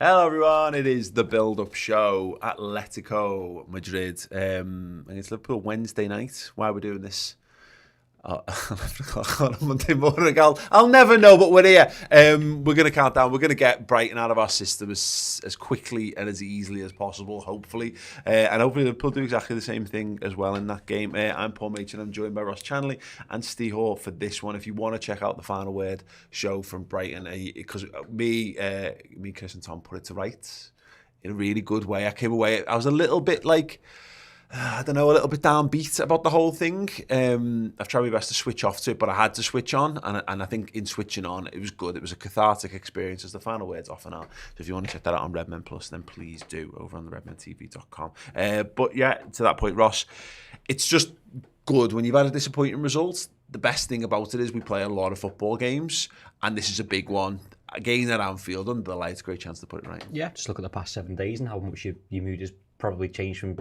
Hello everyone, it is the build-up show, Atletico Madrid against Liverpool Wednesday night. Why we're doing this 11 o'clock on a Monday morning, I'll never know, but we're here. We're going to count down, we're going to get Brighton out of our system as quickly and as easily as possible, hopefully. And hopefully Liverpool do exactly the same thing as well in that game. I'm Paul Machin, I'm joined by Ross Chanley and Ste Ross for this one. If you want to check out the Final Word show from Brighton, because me, Chris and Tom put it to rights in a really good way. I came away, I was a little bit like, a little bit downbeat about the whole thing. I've tried my best to switch off to it, but I had to switch on, and I think in switching on, it was good. It was a cathartic experience, as the Final Word's off and out. So if you want to check that out on Redmen Plus, then please do, over on the redmentv.com. But yeah, to that point, Ross, it's just good when you've had a disappointing result. The best thing about it is we play a lot of football games, and this is a big one. Again at Anfield, under the lights, great chance to put it right. Yeah, just look at the past 7 days and how much your mood has probably changed from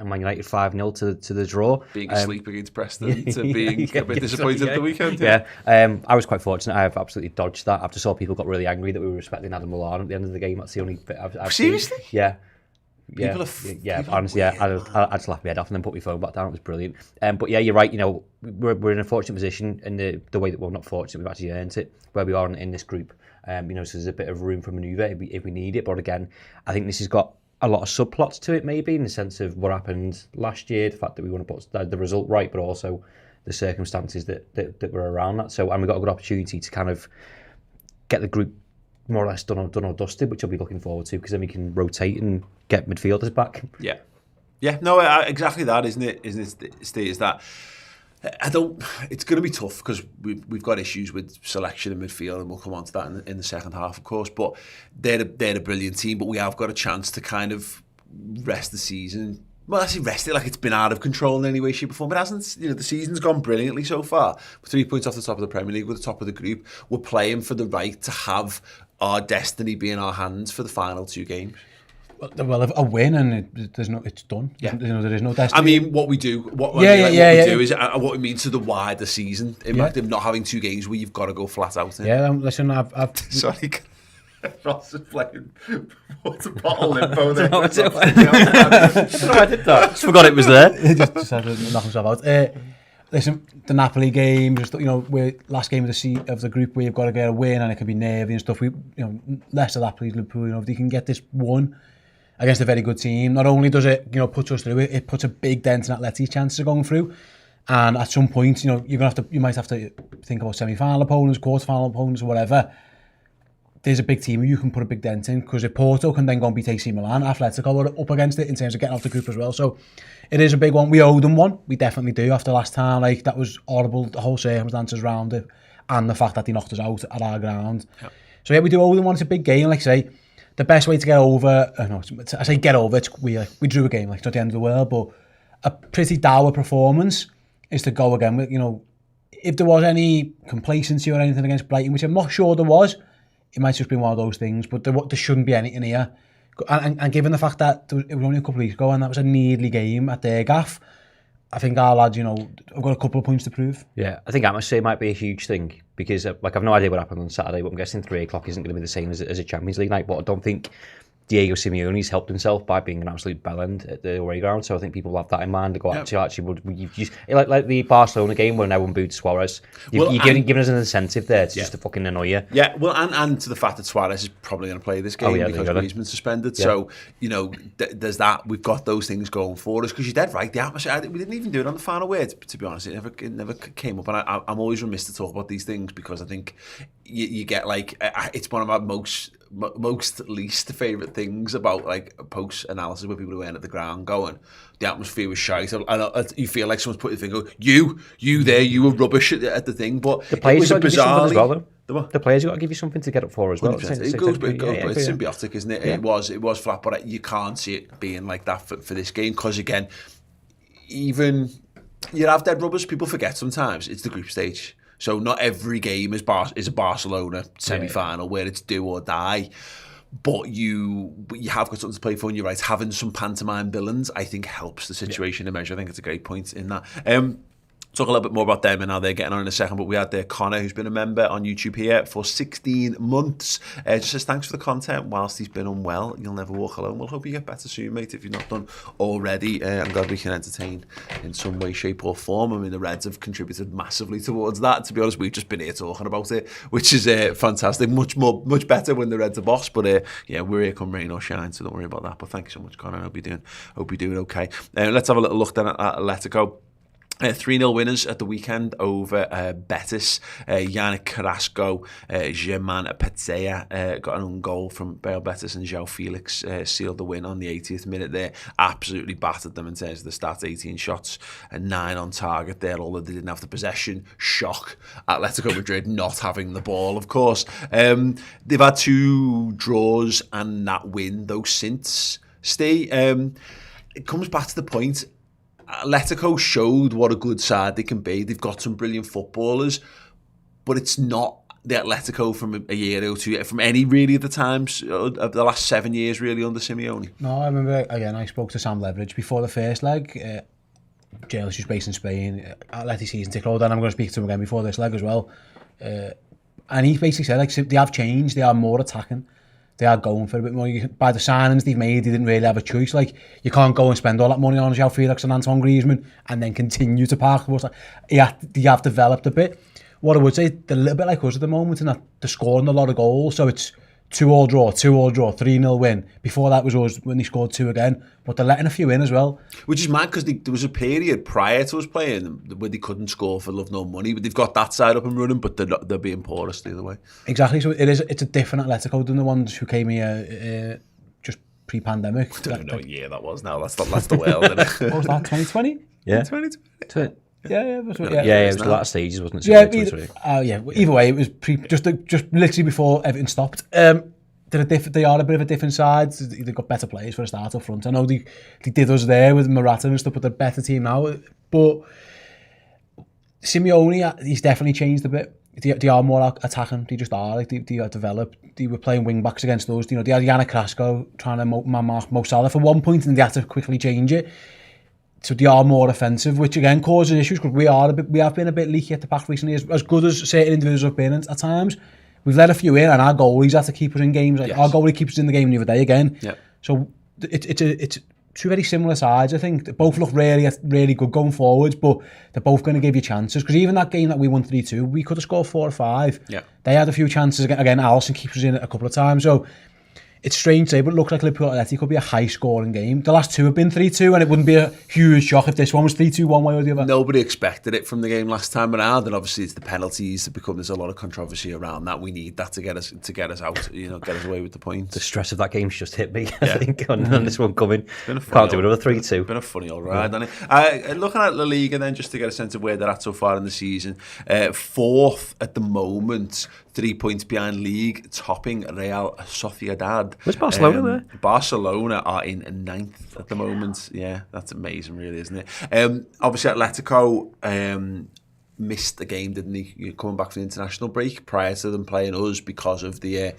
Man United 5-0 to the draw. Being asleep against Preston to being a bit disappointed at the weekend. Yeah, I was quite fortunate. I have absolutely dodged that. I just saw people got really angry that we were respecting Adam Lallana at the end of the game. That's the only bit I've Seriously? seen. Yeah. Honestly, I'd slap my head off and then put my phone back down. It was brilliant. But yeah, you're right. You know, we're in a fortunate position in the way that we're not fortunate. We've actually earned it where we are in this group. So there's a bit of room for manoeuvre if we need it. But again, I think this has got a lot of subplots to it, maybe, in the sense of what happened last year, the fact that we want to put the result right, but also the circumstances that were around that. So, and we got a good opportunity to kind of get the group more or less done or dusted, which I'll be looking forward to, because then we can rotate and get midfielders back. Yeah, no, exactly that, isn't it? Steve, is that it's going to be tough because we've got issues with selection in midfield, and we'll come on to that in the second half, of course. But they're a brilliant team, but we have got a chance to kind of rest the season. Well, I say rest it like it's been out of control in any way, shape or form. It hasn't. You know, the season's gone brilliantly so far. We're 3 points off the top of the Premier League. We're the top of the group. We're playing for the right to have our destiny be in our hands for the final 2 games. Well, a win and it's done. Yeah. There is no destiny. I mean, what we do, what we do is what it means to the wider season. Of not having 2 games where you've got to go flat out. Yeah, listen, I've sorry, Ross is playing water bottle limbo there. I did that. Just forgot it was there. just had to knock himself out. Listen, the Napoli game, just we're last game of the group where you've got to get a win, and it can be nervy and stuff. Less of that, please, Liverpool. If they can get this one against a very good team, not only does it put us through, it puts a big dent in Atleti's chances of going through. And at some point, you might have to think about semi-final opponents, quarter-final opponents, or whatever. There's a big team who you can put a big dent in, because if Porto can then go and beat AC Milan, Atletico are up against it in terms of getting off the group as well. So it is a big one. We owe them one. We definitely do. After last time, that was horrible, the whole circumstances around it, and the fact that they knocked us out at our ground. Yeah. So yeah, we do owe them one. It's a big game. Like I say, the best way to get over, we drew a game, it's not the end of the world, but a pretty dour performance is to go again with, if there was any complacency or anything against Brighton, which I'm not sure there was, it might just be one of those things, but there shouldn't be anything here. And given the fact that it was only a couple of weeks ago and that was a nearly game at their gaff, I think our lads, have got a couple of points to prove. Yeah, I think atmosphere might be a huge thing, because I've no idea what happened on Saturday, but I'm guessing 3 o'clock isn't going to be the same as a Champions League night, but I don't think Diego Simeone's helped himself by being an absolute bellend at the away ground, so I think people will have that in mind to go like the Barcelona game when everyone booed Suarez. You're giving us an incentive there to fucking annoy you. Yeah, well, and to the fact that Suarez is probably going to play this game because Griezmann's suspended. Yeah. So, there's that. We've got those things going for us, because you're dead right. The atmosphere, we didn't even do it on the Final Word, to be honest. It never came up, and I'm always remiss to talk about these things, because I think you get it's one of my most least favourite things about post analysis, where people who weren't at the ground going, the atmosphere was shite, and you feel like someone's put your finger, you were rubbish at the thing. But the players got to give you something as well, though. The players got to give you something to get up for as well. It's symbiotic, isn't it? Yeah. It was flat, but you can't see it being like that for this game, because again, even you have dead rubbers. People forget sometimes it's the group stage. So not every game is a Barcelona semi-final where it's do or die. But you have got something to play for, and you're right. Having some pantomime villains, I think, helps the situation in measure. I think it's a great point in that. Talk a little bit more about them and how they're getting on in a second, but we had Connor, who's been a member on YouTube here for 16 months. Just says thanks for the content whilst he's been unwell. You'll never walk alone. We'll hope you get better soon, mate, if you've not done already. I'm glad we can entertain in some way, shape or form. I mean, the Reds have contributed massively towards that. To be honest, we've just been here talking about it, which is fantastic. Much better when the Reds are boss, but yeah, we're here come rain or shine, so don't worry about that. But thank you so much, Connor. I hope you're doing okay. Let's have a little look then at Atletico. 3-0 winners at the weekend over Betis. Yannick Carrasco, German Petzea got an own goal from Real Betis, and João Felix sealed the win on the 80th minute there. Absolutely battered them in terms of the stats, 18 shots and 9 on target there, although they didn't have the possession. Shock. Atletico Madrid not having the ball, of course. They've had 2 draws and that win, though, since. Steve, it comes back to the point. Atletico showed what a good side they can be. They've got some brilliant footballers, but it's not the Atletico from a year or 2, from any really of the times of the last 7 years really under Simeone. No, I remember, again, I spoke to Sam Leveridge before the first leg. Journalist who's based in Spain. Atleti season ticket holder, and I'm going to speak to him again before this leg as well. And he basically said, like, they have changed, they are more attacking. They are going for a bit more. By the signings they've made, they didn't really have a choice. Like, you can't go and spend all that money on João Felix and Antoine Griezmann and then continue to park the bus. They have developed a bit. What I would say, they're a little bit like us at the moment in that they're scoring a lot of goals. So it's 2-2 draw, 3-0 win. Before that was us when they scored 2 again. But they're letting a few in as well. Which is mad, because there was a period prior to us playing where they couldn't score for love nor money. But they've got that side up and running, but they're being porous the other way. Exactly. So it's a different Atletico than the ones who came here just pre-pandemic. I don't know what year that was now. That's the world, isn't it? What was that, 2020? Yeah. 2020. Yeah, it was the latter stages, wasn't it? Yeah, either way, it was just literally before everything stopped. They are a bit of a different side. They've got better players for a start up front. I know they did us there with Morata and stuff, but they're a better team now. But Simeone, he's definitely changed a bit. They are more attacking. They just are. Like, they are developed. They were playing wing backs against those. You know, they had Yannick Carrasco trying to mark Mo Salah for one point, and they had to quickly change it. So they are more offensive, which again causes issues, because we have been a bit leaky at the back recently. As good as certain individuals have been at times, we've let a few in, and our goalies had to keep us in games. Like, our goalie keeps us in the game the other day again. Yep. So it's 2 very similar sides. I think they both look really good going forwards, but they're both going to give you chances. Because even that game that we won 3-2, we could have scored 4 or 5. Yeah. They had a few chances again. Alisson keeps us in a couple of times. So it's strange to say, but it looks like Liverpool Atletico could be a high-scoring game. The last 2 have been 3-2, and it wouldn't be a huge shock if this one was 3-2 one way or the other. Nobody expected it from the game last time around, and obviously it's the penalties that there's a lot of controversy around that. We need that to get us out, get us away with the points. The stress of that game's just hit me, I think, on this one coming. Can't do another 3-2. Been a funny old ride, hasn't it? Looking at La Liga then, just to get a sense of where they're at so far in the season. 4th at the moment, 3 points behind league, topping Real Sociedad. Where's Barcelona there? Barcelona are in 9th at the moment. Yeah, that's amazing, really, isn't it? Obviously, Atletico missed the game, didn't he? Coming back from the international break prior to them playing us because of the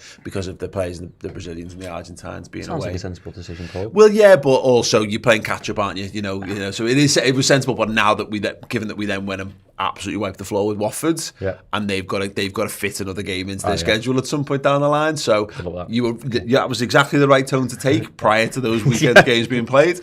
players, the Brazilians and the Argentines being away. Sounds like a sensible decision, Paul. Well, yeah, but also you're playing catch up, aren't you? You know. So it was sensible. But now that given that we then went and absolutely wiped the floor with Watford, and they've got to fit another game into their schedule at some point down the line. So that was exactly the right tone to take prior to those weekend games being played.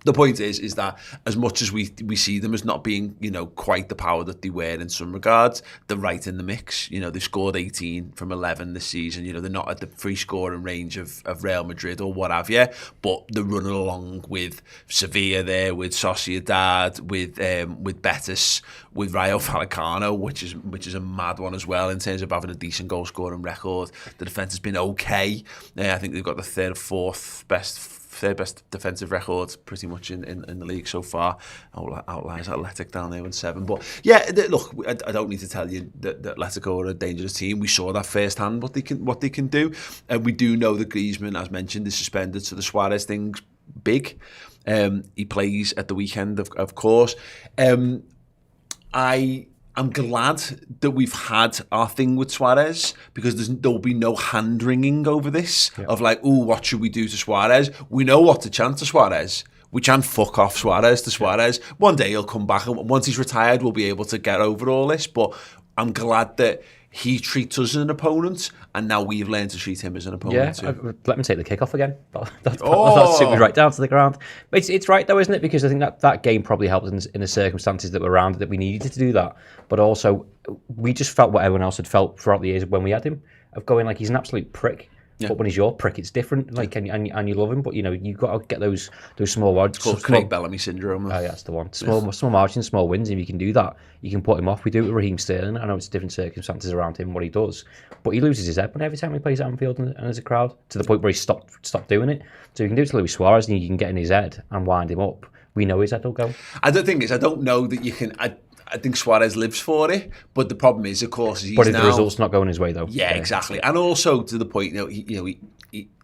The point is that as much as we see them as not being, quite the power that they were in some regards, they're right in the mix. They've scored 18 from 11 this season. They're not at the free scoring range of Real Madrid or what have you, but they're running along with Sevilla there, with Sociedad, with Betis, with Rayo Vallecano, which is a mad one as well in terms of having a decent goal scoring record. The defence has been okay. I think they've got the third best defensive record pretty much in the league so far. Outliers Athletic down there with 7. But yeah, look, I don't need to tell you that Atletico are a dangerous team. We saw that firsthand what they can do. And we do know that Griezmann, as mentioned, is suspended, so the Suarez thing's big. He plays at the weekend, of course. I'm glad that we've had our thing with Suarez, because there'll be no hand-wringing over this of like, what should we do to Suarez? We know what to chant to Suarez. we can't fuck off Suarez to Suarez. One day he'll come back, and once he's retired, we'll be able to get over all this. But I'm glad that he treats us as an opponent, and now we've learned to treat him as an opponent too. Let me take the kick-off again. That took me right down to the ground. But it's right though, isn't it? Because I think that game probably helped in the circumstances that were around, that we needed to do that. But also, we just felt what everyone else had felt throughout the years when we had him, of going like, he's an absolute prick. Yeah. But when he's your prick, it's different. Like, and you love him, but you've got to get those small words. It's called Craig Bellamy syndrome. Oh yeah, that's the one. Small margins, small wins. If you can do that, you can put him off. We do it with Raheem Sterling. I know it's different circumstances around him, what he does, but he loses his head every time he plays at Anfield and as a crowd, to the point where he stopped doing it. So you can do it to Luis Suarez, and you can get in his head and wind him up. We know his head will go. I don't know that you can. I think Suarez lives for it, but the problem is, of course, he's but if the result's not going his way, though. Yeah, exactly. And also to the point,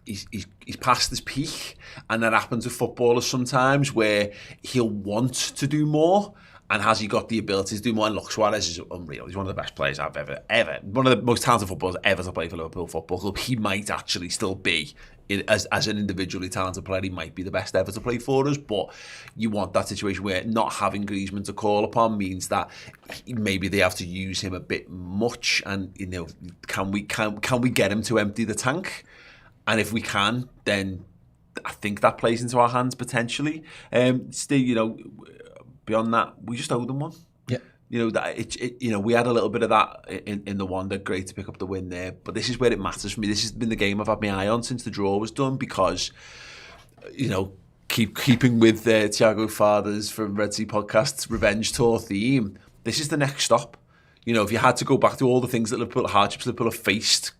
he's past his peak, and that happens with footballers sometimes, where he'll want to do more, and has he got the ability to do more? And look, Suarez is unreal. He's one of the best players I've ever, one of the most talented footballers ever to play for Liverpool Football Club. He might actually still be, as an individually talented player, he might be the best ever to play for us, but you want that situation where not having Griezmann to call upon means that maybe they have to use him a bit much, and can we get him to empty the tank? And if we can, then I think that plays into our hands potentially. Still, beyond that, we just owe them one. Yeah. We had a little bit of that in the Wanda. Great to pick up the win there, but this is where it matters for me. This has been the game I've had my eye on since the draw was done, because keeping with Thiago Fader's from Red Sea Podcast's Revenge Tour theme, this is the next stop. If you had to go back to all the things that hardships Liverpool have faced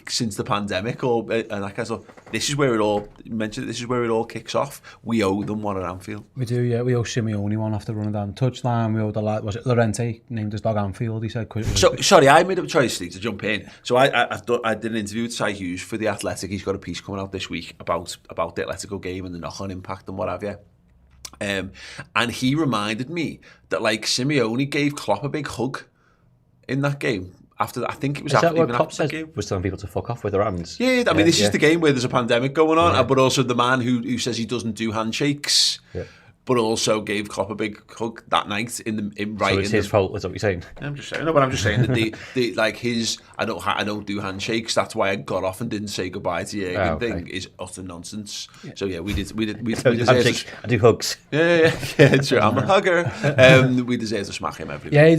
since the pandemic, and that kind of stuff, this is where it all kicks off. We owe them one at Anfield. We do, yeah. We owe Simeone one after running down the touchline. We owe the lad, was it Llorente, named his dog Anfield? He said. Sorry, I made a choice, Steve, to jump in. So I did an interview with Cy Hughes for the Athletic. He's got a piece coming out this week about the Atletico game and the knock-on impact and what have you. And he reminded me that Simeone gave Klopp a big hug in that game. After that, I think it was after that game. Was telling people to fuck off with their hands. Yeah, I mean, this is the game where there's a pandemic going on, but also the man who says he doesn't do handshakes, but also gave Klopp a big hug that night So it's his fault, is what you're saying? I'm just saying. No, but I'm just saying that I don't do handshakes. That's why I got off and didn't say goodbye to Jürgen thing is utter nonsense. Yeah. So yeah, we deserve I do hugs. Yeah, true. I'm a hugger. We deserve to smack him every day. He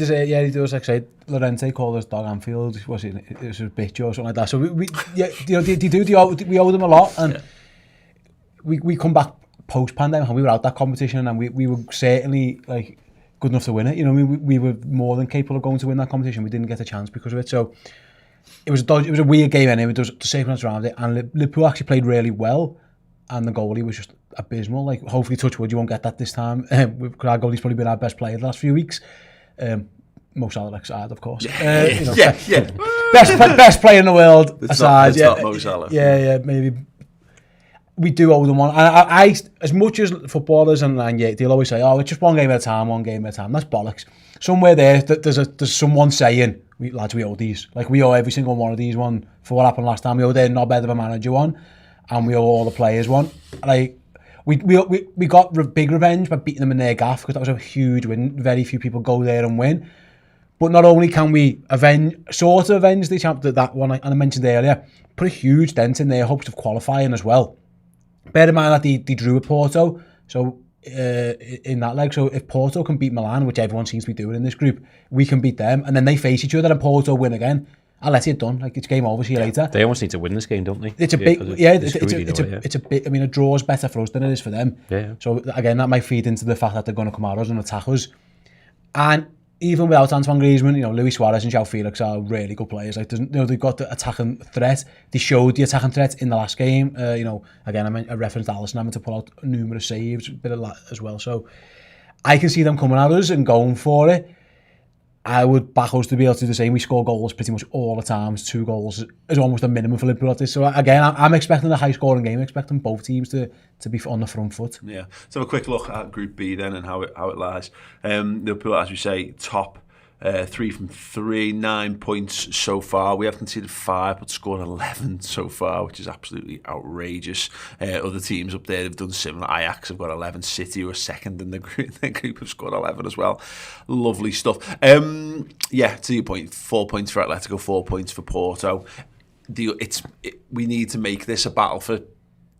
does. Like I said, Llorente called his dog Anfield. It was a bitch or something like that. So we owe them a lot, and we come back post-pandemic, and we were out that competition, and we were certainly good enough to win it. We were more than capable of going to win that competition. We didn't get a chance because of it. So it was a weird game anyway. There was the circumstances around it, and Liverpool actually played really well, and the goalie was just abysmal. Hopefully, touch wood, you won't get that this time. Because our goalie's probably been our best player the last few weeks. Mo Salah aside, of course. Best player in the world aside. Not Mo Salah. Yeah, maybe. We do owe them one. I as much as footballers and they'll always say, it's just one game at a time. That's bollocks. Somewhere there's someone saying, lads, we owe these. We owe every single one of these one for what happened last time. We owe their not better of a manager one, and we owe all the players one. We got big revenge by beating them in their gaff, because that was a huge win. Very few people go there and win. But not only can we avenge the champ, that one, and I mentioned earlier, put a huge dent in their hopes of qualifying as well. Bear in mind that they drew at Porto, so in that leg. So if Porto can beat Milan, which everyone seems to be doing in this group, we can beat them, and then they face each other and Porto win again. I'll let it done. It's game over. See you later. They almost need to win this game, don't they? It's a big, it's a bit. I mean, a draw is better for us than it is for them. Yeah. So again, that might feed into the fact that they're going to come at us and attack us. And even without Antoine Griezmann, Luis Suarez and João Felix are really good players. They've got the attacking threat. They showed the attacking threat in the last game. Again, I referenced Alisson having to pull out numerous saves, a bit of that as well. So I can see them coming at us and going for it. I would back us to be able to do the same. We score goals pretty much all the time. 2 goals is almost a minimum for Liverpool at this. So again, I'm expecting a high-scoring game. I'm expecting both teams to be on the front foot. Yeah. So have a quick look at Group B then and how it lies. Liverpool, as we say, top 3 from 3, 9 points so far. We have conceded 5 but scored 11 so far, which is absolutely outrageous. Other teams up there have done similar. Ajax have got 11. City, who are second in the group, have scored 11 as well. Lovely stuff. Yeah, to your point, 4 points for Atletico, 4 points for Porto. We need to make this a battle for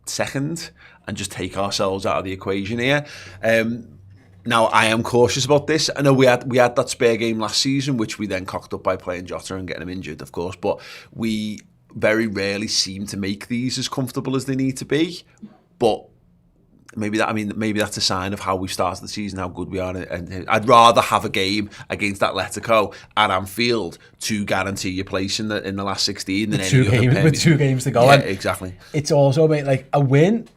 second and just take ourselves out of the equation here. Now, I am cautious about this. I know we had that spare game last season, which we then cocked up by playing Jota and getting him injured, of course, but we very rarely seem to make these as comfortable as they need to be. But maybe that's a sign of how we started the season, how good we are. And I'd rather have a game against Atletico at Anfield to guarantee your place in the last 16 than any other game. With 2 games to go. Yeah, exactly. It's also, mate, like a win.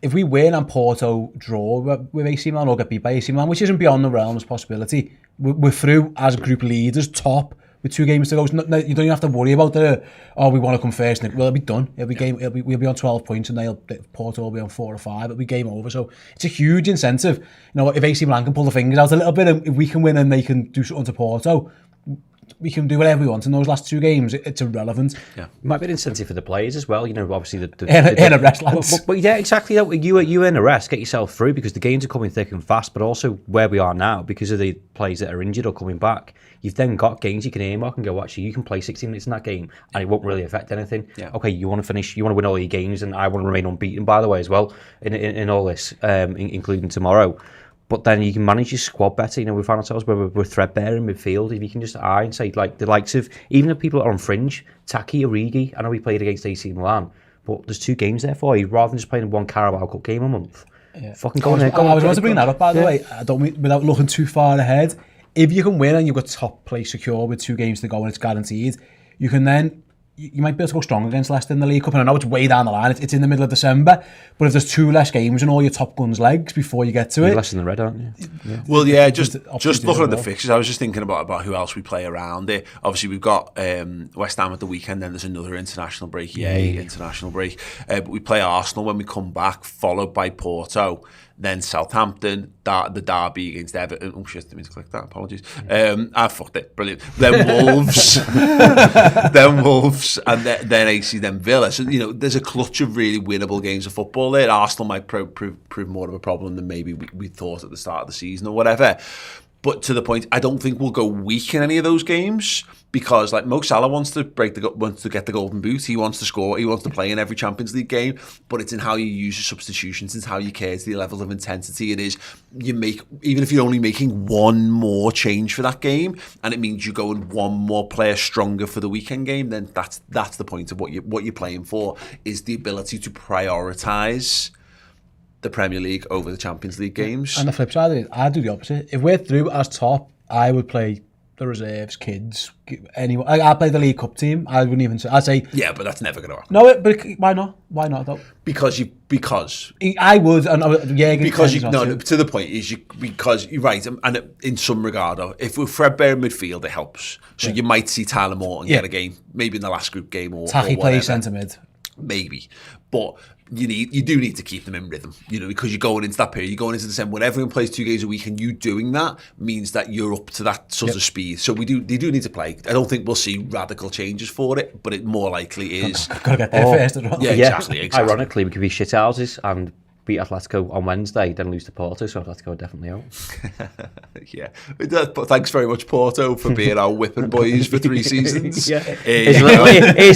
If we win and Porto draw with AC Milan or get beat by AC Milan, which isn't beyond the realms of possibility, we're through as group leaders, top, with 2 games to go. You don't even have to worry about we want to come first. Well, it'll be done. We'll be on 12 points and Porto will be on 4 or 5. It'll be game over. So it's a huge incentive. If AC Milan can pull the fingers out a little bit, and if we can win and they can do something to Porto, we can do whatever we want in those last 2 games. It's irrelevant. Yeah, it might be an incentive for the players as well. Obviously in a rest, lads. But yeah, exactly. You in a rest, get yourself through because the games are coming thick and fast. But also where we are now, because of the players that are injured or coming back, you've then got games you can earmark and go, actually, you can play 16 minutes in that game and it won't really affect anything. Yeah. Okay, you want to win all your games, and I want to remain unbeaten, by the way, as well in all this, including tomorrow. But then you can manage your squad better. We found ourselves where we're threadbare in midfield. If you can just eye and say, like, the likes of, even the people that are on fringe, Taki, Origi, I know we played against AC Milan, but there's 2 games there for you, rather than just playing 1 Carabao Cup game a month. Yeah. Fucking go on there. I was about to bring that up, by the way. I don't mean, without looking too far ahead, if you can win and you've got top place secure with 2 games to go and it's guaranteed, you can then... You might be able to go strong against Leicester in the League Cup, and I know it's way down the line. It's in the middle of December, but if there's 2 less games and all your top guns' legs before you get to it, you're less in the red, aren't you? Yeah. Well, yeah. Just looking at the fixtures, I was just thinking about who else we play around it. Obviously, we've got West Ham at the weekend. Then there's another international break. International break. But we play Arsenal when we come back, followed by Porto. Then Southampton, the derby against Everton. Oh shit, I didn't mean to click that. Apologies. I fucked it. Brilliant. Then Wolves, and then AC, then Villa. So there's a clutch of really winnable games of football there. Arsenal might prove more of a problem than maybe we thought at the start of the season or whatever. But to the point, I don't think we'll go weak in any of those games because, like, Mo Salah wants to get the golden boot. He wants to score. He wants to play in every Champions League game. But it's in how you use your substitutions. It's how you care to the level of intensity it is. Even if you're only making 1 more change for that game, and it means you're going 1 more player stronger for the weekend game, then that's the point of what you're playing for, is the ability to prioritise the Premier League over the Champions League games. And the flip side is, I do the opposite. If we're through as top, I would play the reserves, kids, anyone. I play the League Cup team. I wouldn't even say. I'd say. Yeah, but that's never going to happen. No, but why not? Why not though? Because I would. And yeah, because to the point is because you're right, and in some regard, if we're threadbare in midfield, it helps. So you might see Tyler Morton get a game, maybe in the last group game or Taki plays centre mid, maybe, but. You do need to keep them in rhythm, because you're going into that period, you're going into December when everyone plays 2 games a week, and you doing that means that you're up to that sort of speed. So they do need to play. I don't think we'll see radical changes for it, but it more likely is. Got to get there first as well. Yeah, exactly. Ironically, we could be shithouses and beat Atletico on Wednesday, then lose to Porto, so Atletico are definitely out. Yeah. But thanks very much, Porto, for being our whipping boys for 3 seasons. Yeah. Here's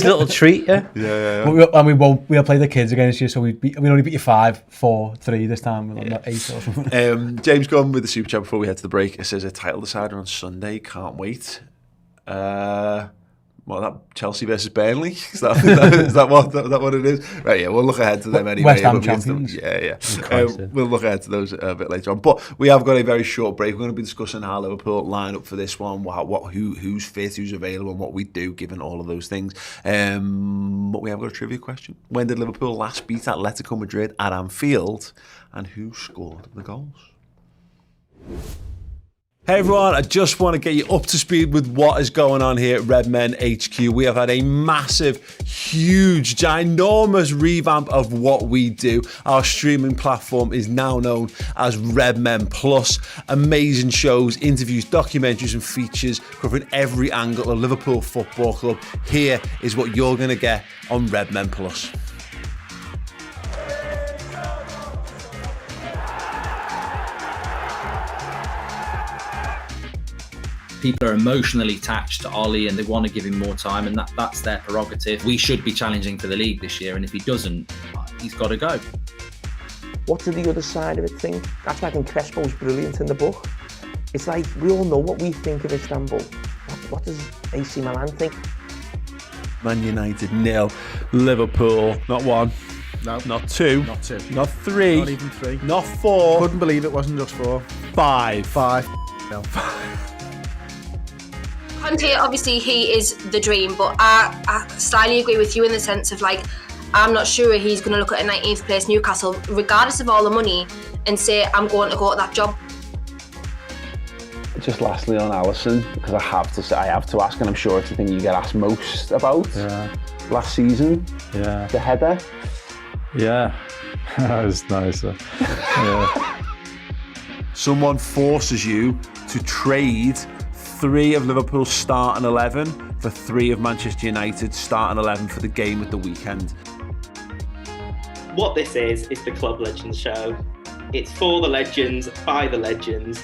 a little treat, yeah. Yeah. And we'll play the kids against you, so we only beat you 5-4-3 this time, not 8 or something. James Gunn with the super chat before we head to the break. It says a title decider on Sunday, can't wait. That Chelsea versus Burnley? Is that what it is? Right, yeah, we'll look ahead to them anyway. West Ham champions. Yeah. We'll look ahead to those a bit later on. But we have got a very short break. We're going to be discussing how Liverpool line up for this one, who's fit, who's available, and what we do given all of those things. But we have got a trivia question. When did Liverpool last beat Atletico Madrid at Anfield, and who scored the goals? Hey everyone, I just want to get you up to speed with what is going on here at Redmen HQ. We have had a massive, huge, ginormous revamp of what we do. Our streaming platform is now known as Redmen Plus. Amazing shows, interviews, documentaries and features covering every angle of Liverpool Football Club. Here is what you're going to get on Redmen Plus. People are emotionally attached to Ollie and they want to give him more time, and that's their prerogative. We should be challenging for the league this year, and if he doesn't, he's got to go. What do the other side of it think? That's why I think Crespo's brilliant in the book. It's like, we all know what we think of Istanbul. What does AC Milan think? Man United 0, Liverpool not 1, no, not 2, not 2, not 3, not even 3, not 4. Couldn't believe it wasn't just 4. 5. No. Conte, obviously he is the dream, but I slightly agree with you in the sense of like, I'm not sure he's going to look at a 19th place Newcastle, regardless of all the money, and say, I'm going to go to that job. Just lastly on Alisson, because I have to ask, and I'm sure it's the thing you get asked most about. Yeah. Last season, yeah, the header. Yeah, that was nice. Yeah. Someone forces you to trade 3 of Liverpool's starting 11 for 3 of Manchester United's starting 11 for the game at the weekend. What this is the Club Legends show. It's for the legends, by the legends.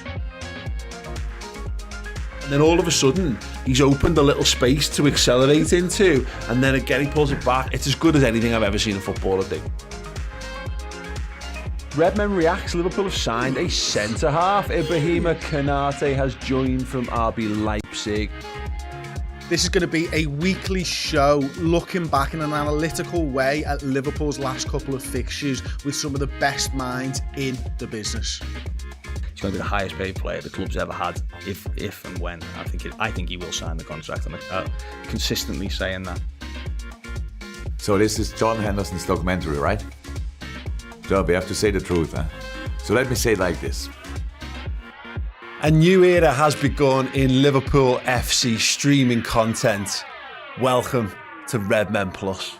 And then all of a sudden, he's opened a little space to accelerate into, and then again he pulls it back. It's as good as anything I've ever seen a footballer do. Redmen reacts. Liverpool have signed a centre-half. Ibrahima Konate has joined from RB Leipzig. This is going to be a weekly show looking back in an analytical way at Liverpool's last couple of fixtures with some of the best minds in the business. He's going to be the highest paid player the club's ever had, if and when. I think he will sign the contract. I'm consistently saying that. So this is John Henderson's documentary, right? So we have to say the truth, huh? So let me say it like this. A new era has begun in Liverpool FC streaming content. Welcome to Redmen Plus.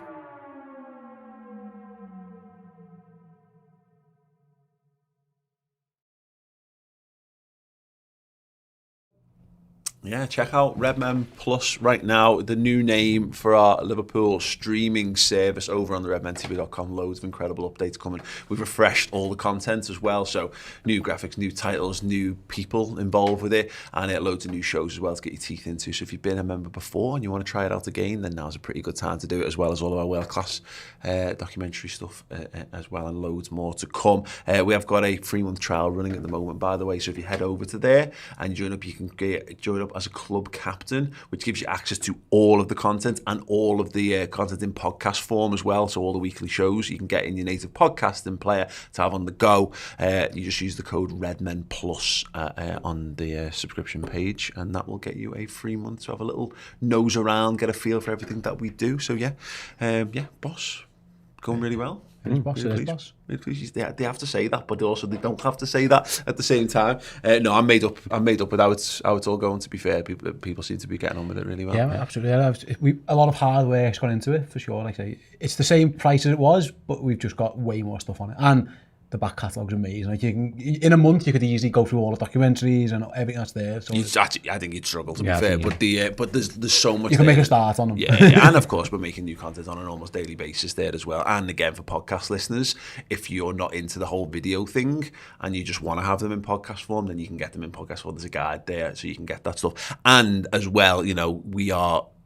Yeah, check out Redmen Plus right now, the new name for our Liverpool streaming service over on the redmentv.com. Loads of incredible updates coming. We've refreshed all the content as well, so new graphics, new titles, new people involved with it, and loads of new shows as well to get your teeth into. So if you've been a member before and you want to try it out again, then now's a pretty good time to do it, as well as all of our world-class documentary stuff as well, and loads more to come. We have got a 3-month trial running at the moment, by the way, so if you head over to there and join up, you can join up as a club captain, which gives you access to all of the content and all of the content in podcast form as well. So all the weekly shows you can get in your native podcasting player to have on the go. You just use the code Redmen Plus on the subscription page, and that will get you a 3 month to have a little nose around, get a feel for everything that we do. So yeah, boss, going really well. Boss. Really pleased. They have to say that, but also they don't have to say that at the same time. No, I'm made up with how it's all going. To be fair, people seem to be getting on with it really well. Yeah, absolutely. A lot of hard work's gone into it for sure. Like I say, it's the same price as it was, but we've just got way more stuff on it, and the back catalogue's amazing. Like, you can, in a month, you could easily go through all the documentaries and everything that's there. So I think you'd struggle, to be fair, but there's so much. You can make a start on them. Yeah, and of course we're making new content on an almost daily basis there as well. And again, for podcast listeners, if you're not into the whole video thing and you just want to have them in podcast form, then you can get them in podcast form. There's a guide there, so you can get that stuff. And as well,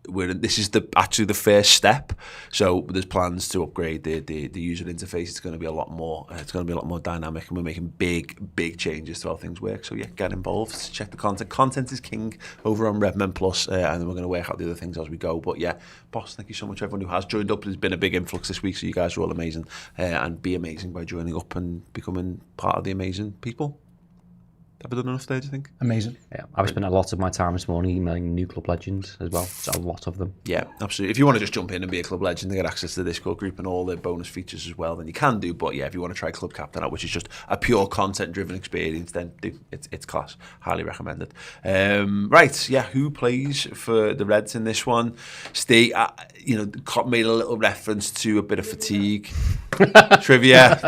this is actually the first step. So there's plans to upgrade the user interface. It's going to be a lot more. It's going to be a lot more dynamic, and we're making big changes to how things work. So yeah, get involved. Check the content. Content is king over on Redmen Plus, and then we're going to work out the other things as we go. But yeah, boss, thank you so much, everyone who has joined up. There's been a big influx this week, so you guys are all amazing, and be amazing by joining up and becoming part of the amazing people. Have I done enough there, do you think? Amazing. Yeah, I've spent a lot of my time this morning emailing new club legends as well. It's a lot of them. Yeah, absolutely. If you want to just jump in and be a club legend and get access to the Discord group and all the bonus features as well, then you can do. But yeah, if you want to try Club Captain out, which is just a pure content-driven experience, then do. It's class. Highly recommended. Right, yeah, who plays for the Reds in this one? Ste, Klopp made a little reference to a bit of fatigue. Trivia.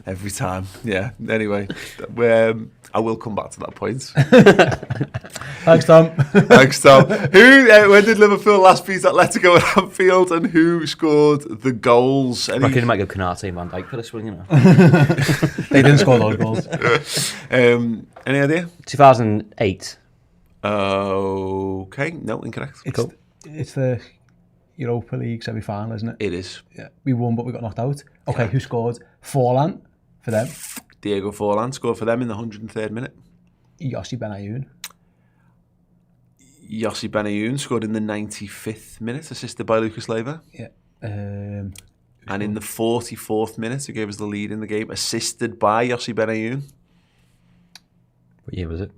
Every time. Yeah, anyway. I will come back to that point. Thanks, Tom. Thanks, Tom. When did Liverpool last beat Atletico at Anfield, and who scored the goals? I reckon you might go Canate and Van Dijk for this one, you know. They didn't score those goals. Any idea? 2008. Okay, no, incorrect. It's the Europa League semi-final, isn't it? It is. Yeah, we won, but we got knocked out. Okay, yeah. Who scored? Forlan for them. Diego Forlan scored for them in the 103rd minute. Yossi Benayoun. Yossi Benayoun scored in the 95th minute, assisted by Lucas Leiva. Yeah. And in the 44th minute, who gave us the lead in the game, assisted by Yossi Benayoun. What year was it?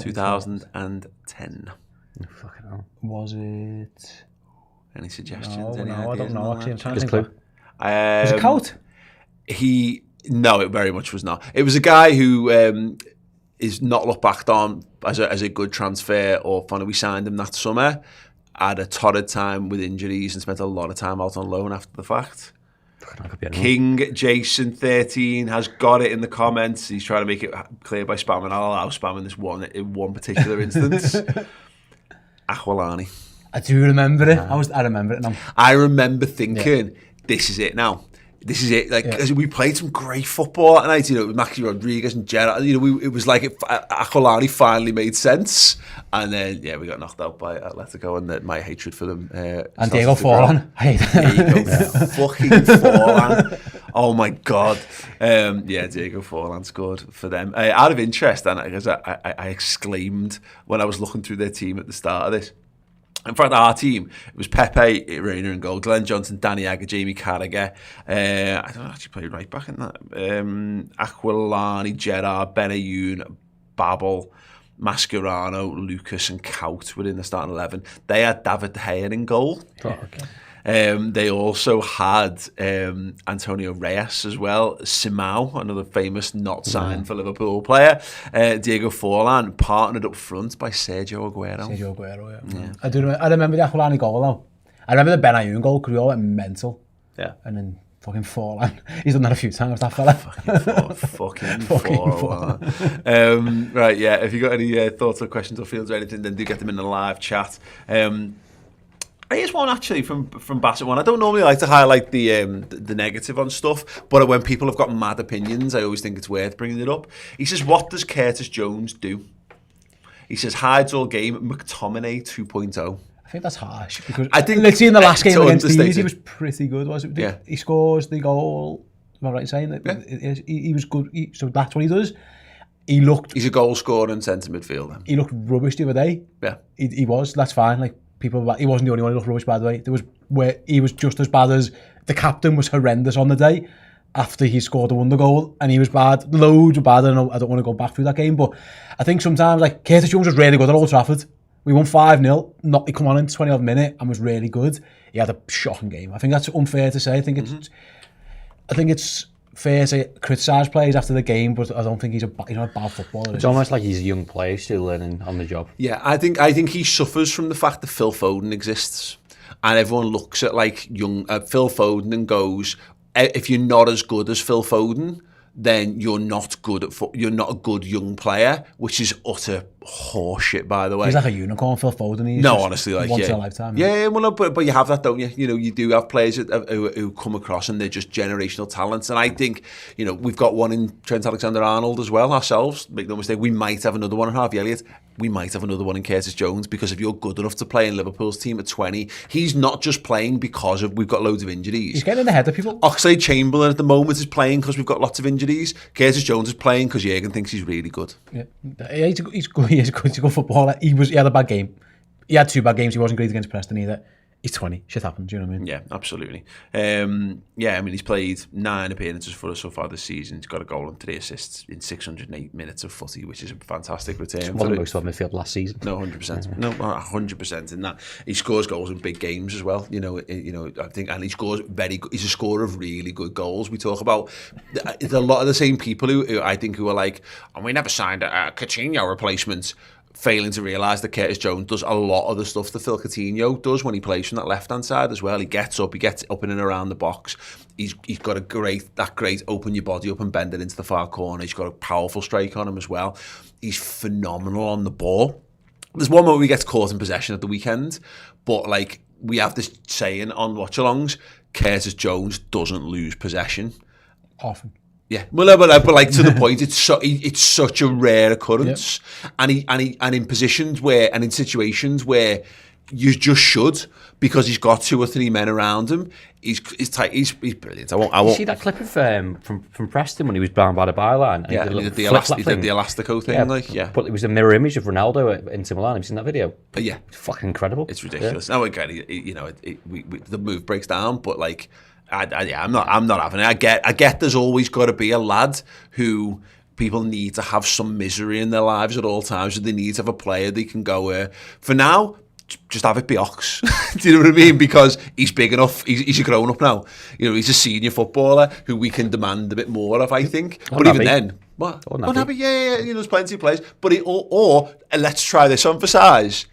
2010. Oh, fucking hell. Was it... Any suggestions? No, I don't know. Actually, I'm trying to think. Clue. Was it Kaut? No, it very much was not. It was a guy who is not looked back on as a good transfer or funny. We signed him that summer, had a torrid time with injuries and spent a lot of time out on loan after the fact. King Jason 13 has got it in the comments. He's trying to make it clear by spamming. I'll allow spamming this one in one particular instance. Aquilani. I do remember it. I remember it now. I remember thinking, this is it now. This is it. We played some great football that night. With Maxi Rodriguez and Gerrard. It was like Aquilani finally made sense. And then, we got knocked out by Atletico, and my hatred for them. And Diego Forlan. Diego fucking Forlan. Oh my God. Diego Forlan scored for them. Out of interest, and I exclaimed when I was looking through their team at the start of this. In fact, our team, it was Pepe, Reina in goal, Glenn Johnson, Danny Agger, Jamie Carragher. I don't actually play right back in that. Aquilani, Gerrard, Benayoun, Babel, Mascherano, Lucas and Kaut were in the starting 11. They had David De Gea in goal. Oh, okay. They also had Antonio Reyes as well, Simao, another famous not signed for Liverpool player, Diego Forlan, partnered up front by Sergio Aguero. Yeah. I remember the Aquilani goal though. I remember the Benayoun goal because we all went mental. Yeah. And then fucking Forlan. He's done that a few times, that fella. Fucking Forlan. Right, yeah, if you've got any thoughts or questions or feelings or anything, then do get them in the live chat. Here's one actually from Bassett one. I don't normally like to highlight the negative on stuff, but when people have got mad opinions, I always think it's worth bringing it up. He says, what does Curtis Jones do? He says, hides all game, McTominay 2.0. I think that's harsh, because I think let's see in the last game against Leeds, he was pretty good, wasn't he? Yeah. He scores the goal, am I right in saying that? Yeah. He was good, so that's what he does. He's a goal scorer and centre midfielder. He looked rubbish the other day. Yeah. He was, that's fine, like, he wasn't the only one who looked rubbish, by the way. There was where he was just as bad as the captain was horrendous on the day after he scored the wonder goal, and he was bad. Loads of bad. I don't want to go back through that game, but I think sometimes like Curtis Jones was really good at Old Trafford. We won 5-0. He come on in 20-odd minute and was really good. He had a shocking game. I think that's unfair to say. I think it's fair to criticise players after the game, but I don't think he's not a bad footballer. It's almost like he's a young player still learning on the job. Yeah, I think he suffers from the fact that Phil Foden exists, and everyone looks at like young Phil Foden and goes, if you're not as good as Phil Foden, then you're not a good young player, which is utter horseshit, by the way. He's like a unicorn, Phil Foden. Honestly, like once in a lifetime. Yeah, well, no, but you have that, don't you? You do have players who come across and they're just generational talents. And I think, we've got one in Trent Alexander-Arnold as well ourselves. Make no mistake, we might have another one in Harvey Elliott. We might have another one in Curtis Jones, because if you're good enough to play in Liverpool's team at 20, he's not just playing because we've got loads of injuries. He's getting in the head of people. Oxlade-Chamberlain at the moment is playing because we've got lots of injuries. Curtis Jones is playing because Jurgen thinks he's really good. Yeah, he's good. He's a good footballer. He had a bad game. He had 2 bad games. He wasn't great against Preston either. He's 20. Shit happens, you know what I mean? Yeah, absolutely. I mean, he's played 9 appearances for us so far this season. He's got a goal and 3 assists in 608 minutes of footy, which is a fantastic return. More than most of midfield last season. No, 100%. No, 100% in that. He scores goals in big games as well. I think, and he scores he's a scorer of really good goals. We talk about a lot of the same people who I think who are like, and we never signed a Coutinho replacement, failing to realise that Curtis Jones does a lot of the stuff that Phil Coutinho does when he plays from that left-hand side as well. He gets up in and around the box. He's got that great open your body up and bend it into the far corner. He's got a powerful strike on him as well. He's phenomenal on the ball. There's one moment he gets caught in possession at the weekend, but like we have this saying on watch-alongs, Curtis Jones doesn't lose possession. Often. Yeah, but like to the point, it's such a rare occurrence, and in situations where you just should, because he's got 2 or 3 men around him. He's brilliant. I won't. You see that clip of from Preston when he was down by the byline? Yeah, he did the elastico thing, But it was a mirror image of Ronaldo at Inter Milan. Have you seen that video? Yeah, it's fucking incredible. It's ridiculous. Now again, the move breaks down, but like. I'm not having it. I get. There's always got to be a lad who people need to have some misery in their lives at all times. So they need to have a player they can go. For now, just have it be Ox. Do you know what I mean? Because he's big enough. He's a grown up now. He's a senior footballer who we can demand a bit more of, I think. But even then, what? Yeah. There's plenty of players. But or let's try this on for size.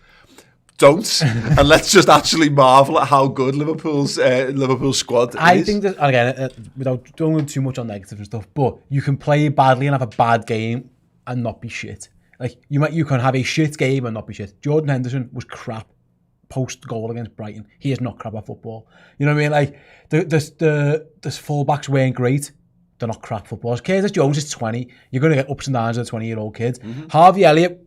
Don't, and let's just actually marvel at how good Liverpool's squad is. I think that, again, without going too much on negative and stuff, but you can play badly and have a bad game and not be shit. Like you can have a shit game and not be shit. Jordan Henderson was crap post goal against Brighton. He is not crap at football. You know what I mean? Like the fullbacks weren't great. They're not crap footballers. Curtis Jones is 20. You're going to get ups and downs as a 20-year-old kid. Harvey Elliott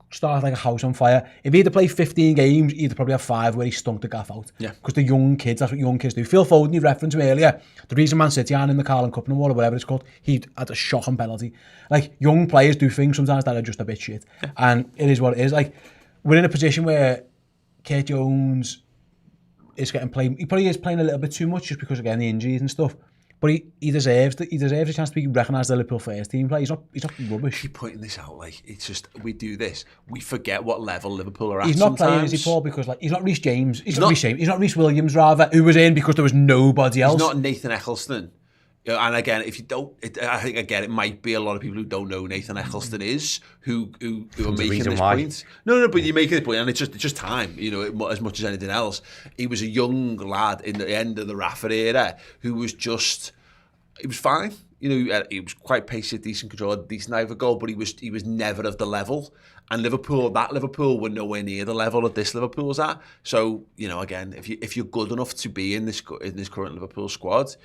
started like a house on fire. If he'd have played 15 games, he'd probably have 5 where he stunk the gaff out. Yeah. Because the young kids, that's what young kids do. Phil Foden, you referenced him earlier. The reason Man City aren't in the Carling Cup Award or whatever it's called, he had a shocking penalty. Like, young players do things sometimes that are just a bit shit. Yeah. And it is what it is. Like, we're in a position where Curtis Jones is getting played. He probably is playing a little bit too much just because, again, the injuries and stuff. But he deserves a chance to be recognised as the Liverpool first team player. He's not rubbish. Keep pointing this out, like it's just we do this. We forget what level Liverpool are at. He's not playing, is he, Paul? Because like he's not Reece James. He's not Reece Williams, rather, who was in because there was nobody else. He's not Nathan Eccleston. And again, if you don't, I think again it might be a lot of people who don't know who Nathan Eccleston is who are making this point. No, but you're making this point, and it's just time. As much as anything else, he was a young lad in the end of the Rafford era who was just. He was fine. He was quite pacey, decent control, decent eye of a goal, but he was never of the level. And Liverpool were nowhere near the level that this Liverpool's at. So again, if you're good enough to be in this current Liverpool squad,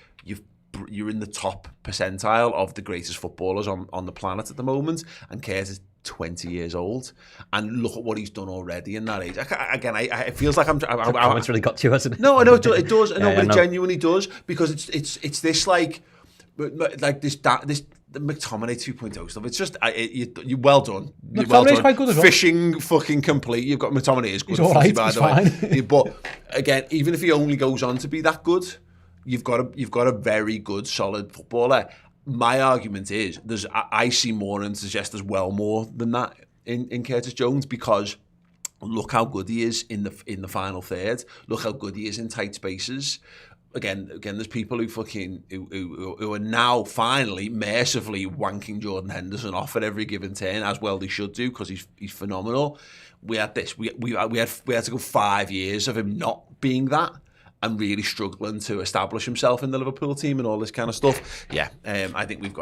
you're in the top percentile of the greatest footballers on the planet at the moment. And Curtis is 20 years old, and look at what he's done already in that age. It feels like it's really got to you, hasn't it? No, I know it does. I know, but it genuinely does, because it's this like this the McTominay 2.0 stuff. It's just you well done. McTominay's quite good as well. Fishing fucking complete. You've got McTominay is good. He's all right. By the way. But again, even if he only goes on to be that good, you've got a very good, solid footballer. My argument is I see more and suggest there's well more than that in Curtis Jones, because look how good he is in the final third. Look how good he is in tight spaces. Again, there's people who are now finally mercifully wanking Jordan Henderson off at every given turn, as well they should do, because he's phenomenal. We had to go 5 years of him not being that, and really struggling to establish himself in the Liverpool team and all this kind of stuff. Yeah, I think we've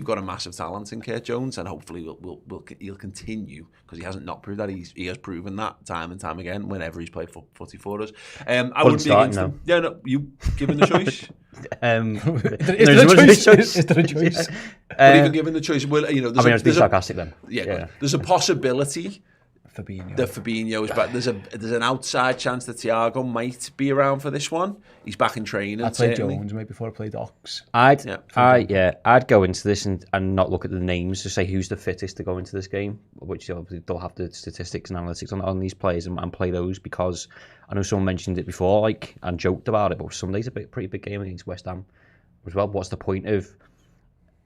got a massive talent in Curtis Jones, and hopefully he'll continue, because he hasn't not proved that. He has proven that time and time again whenever he's played footy for us. I wouldn't be against him. Yeah, no, you given the choice. Is there a choice? But even given the choice, well, I was being sarcastic then. Yeah. There's a possibility Fabinho. The Fabinho is back. There's an outside chance that Thiago might be around for this one. He's back in training. I'd play Jones maybe before I played Ox. I'd go into this and not look at the names to say who's the fittest to go into this game, which obviously they'll have the statistics and analytics on these players and play those, because I know someone mentioned it before, and joked about it, but Sunday's a pretty big game against West Ham as well. What's the point of?